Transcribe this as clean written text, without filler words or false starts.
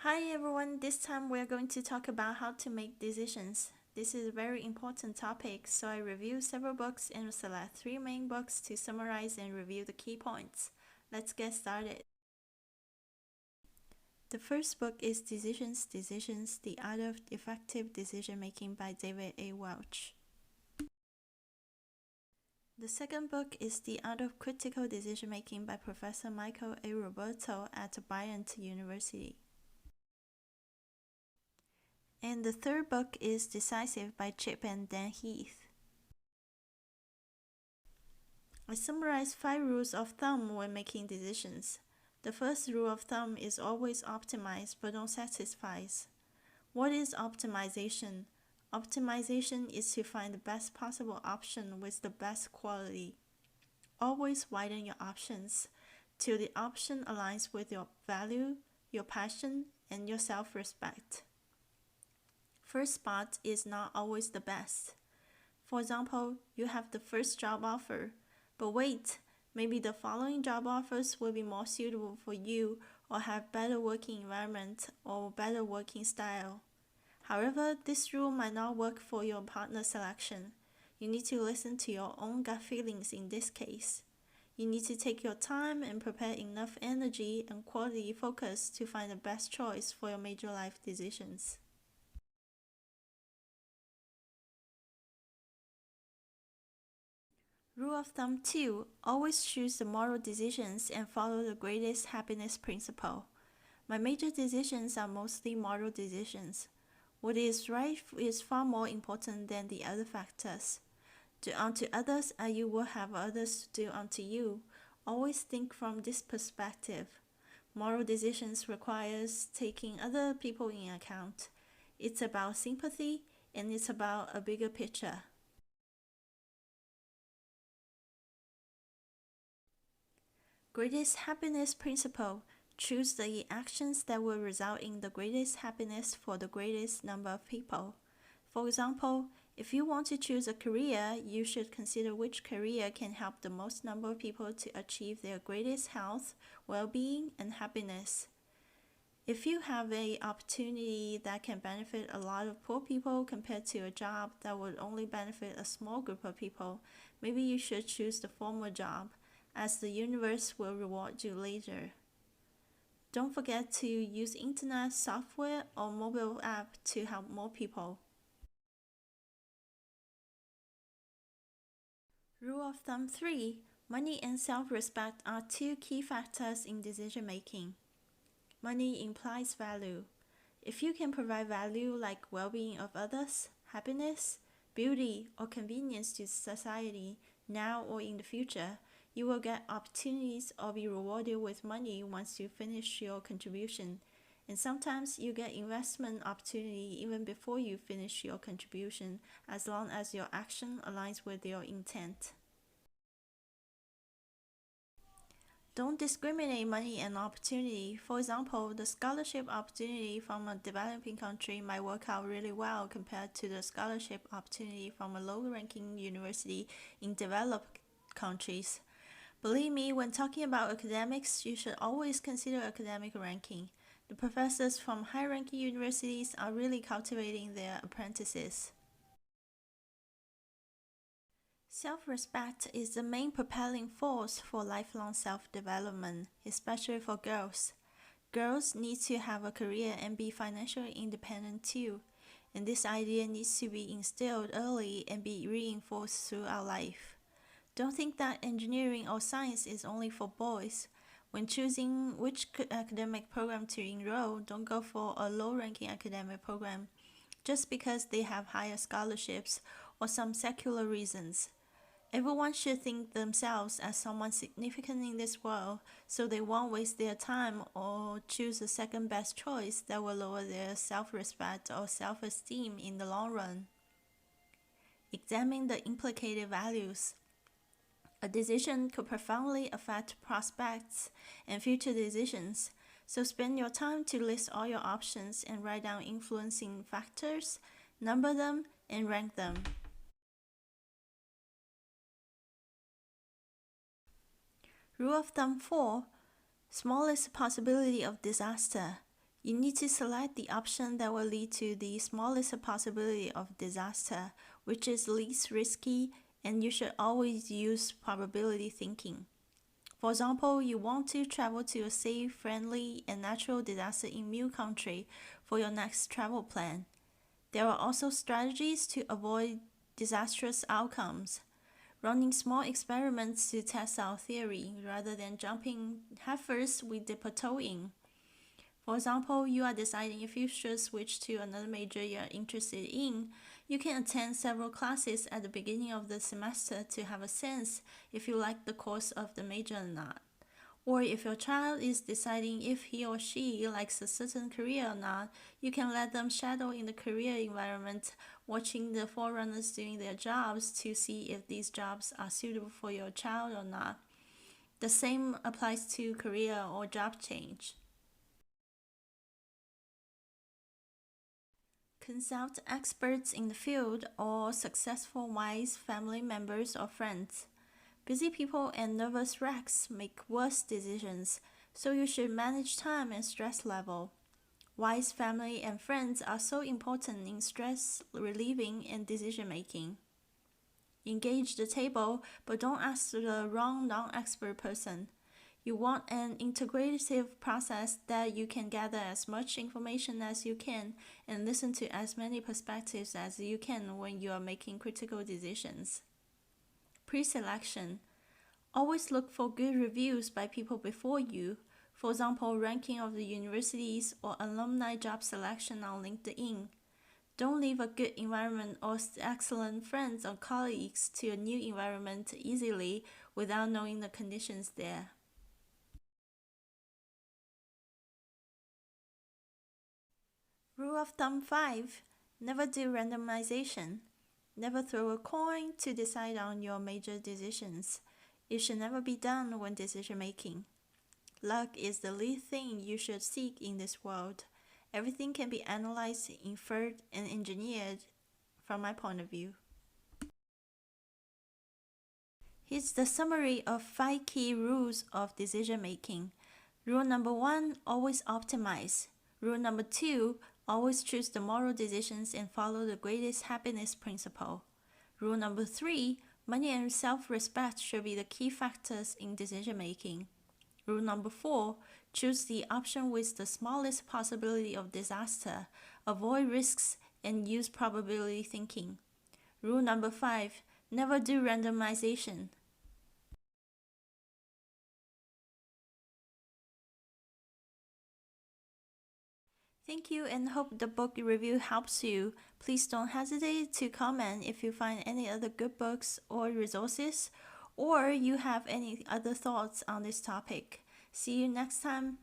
Hi everyone, this time we're going to talk about how to make decisions. This is a very important topic, so I review several books and select 3 main books to summarize and review the key points. Let's get started. The first book is Decisions, The Art of Effective Decision Making by David A. Welch. The second book is The Art of Critical Decision Making by Professor Michael A. Roberto at Bryant University. And the third book is Decisive by Chip and Dan Heath. I summarize 5 rules of thumb when making decisions. The first rule of thumb is always optimize but don't satisfice. What is optimization? Optimization is to find the best possible option with the best quality. Always widen your options till the option aligns with your value, your passion, and your self-respect. First spot is not always the best. For example, you have the first job offer, but wait, maybe the following job offers will be more suitable for you or have better working environment or better working style. However, this rule might not work for your partner selection. You need to listen to your own gut feelings in this case. You need to take your time and prepare enough energy and quality focus to find the best choice for your major life decisions. Rule of thumb 2. Always choose the moral decisions and follow the greatest happiness principle. My major decisions are mostly moral decisions. What is right is far more important than the other factors. Do unto others as you will have others do unto you. Always think from this perspective. Moral decisions requires taking other people in account. It's about sympathy and it's about a bigger picture. Greatest happiness principle. Choose the actions that will result in the greatest happiness for the greatest number of people. For example, if you want to choose a career, you should consider which career can help the most number of people to achieve their greatest health, well-being, and happiness. If you have an opportunity that can benefit a lot of poor people compared to a job that would only benefit a small group of people, maybe you should choose the former job, as the universe will reward you later. Don't forget to use internet, software, or mobile app to help more people. Rule of thumb 3. Money and self-respect are 2 key factors in decision making. Money implies value. If you can provide value like well-being of others, happiness, beauty, or convenience to society now or in the future, you will get opportunities or be rewarded with money once you finish your contribution. And sometimes you get investment opportunity even before you finish your contribution, as long as your action aligns with your intent. Don't discriminate money and opportunity. For example, the scholarship opportunity from a developing country might work out really well compared to the scholarship opportunity from a low-ranking university in developed countries. Believe me, when talking about academics, you should always consider academic ranking. The professors from high-ranking universities are really cultivating their apprentices. Self-respect is the main propelling force for lifelong self-development, especially for girls. Girls need to have a career and be financially independent too, and this idea needs to be instilled early and be reinforced throughout life. Don't think that engineering or science is only for boys. When choosing which academic program to enroll, don't go for a low-ranking academic program just because they have higher scholarships or some secular reasons. Everyone should think themselves as someone significant in this world, so they won't waste their time or choose a second best choice that will lower their self-respect or self-esteem in the long run. Examine the implicated values. A decision could profoundly affect prospects and future decisions, so spend your time to list all your options and write down influencing factors, number them, and rank them. Rule of thumb 4. Smallest possibility of disaster. You need to select the option that will lead to the smallest possibility of disaster, which is least risky, and you should always use probability thinking. For example, you want to travel to a safe, friendly, and natural disaster-immune country for your next travel plan. There are also strategies to avoid disastrous outcomes. Running small experiments to test out theory rather than jumping headfirst with the plateauing. For example, you are deciding if you should switch to another major you are interested in. You can attend several classes at the beginning of the semester to have a sense if you like the course of the major or not. Or if your child is deciding if he or she likes a certain career or not, you can let them shadow in the career environment, watching the forerunners doing their jobs to see if these jobs are suitable for your child or not. The same applies to career or job change. Consult experts in the field or successful wise family members or friends. Busy people and nervous wrecks make worse decisions, so you should manage time and stress level. Wise family and friends are so important in stress relieving and decision making. Engage the table, but don't ask the wrong non-expert person. You want an integrative process that you can gather as much information as you can and listen to as many perspectives as you can when you are making critical decisions. Pre-selection. Always look for good reviews by people before you. For example, ranking of the universities or alumni job selection on LinkedIn. Don't leave a good environment or excellent friends or colleagues to a new environment easily without knowing the conditions there. Rule of thumb 5. Never do randomization. Never throw a coin to decide on your major decisions. It should never be done when decision making. Luck is the least thing you should seek in this world. Everything can be analyzed, inferred, and engineered from my point of view. Here's the summary of 5 key rules of decision making. Rule number 1, always optimize. Rule number 2, always choose the moral decisions and follow the greatest happiness principle. Rule number 3, money and self-respect should be the key factors in decision making. Rule number 4, choose the option with the smallest possibility of disaster, avoid risks, and use probability thinking. Rule number 5, never do randomization. Thank you and hope the book review helps you. Please don't hesitate to comment if you find any other good books or resources, or you have any other thoughts on this topic. See you next time.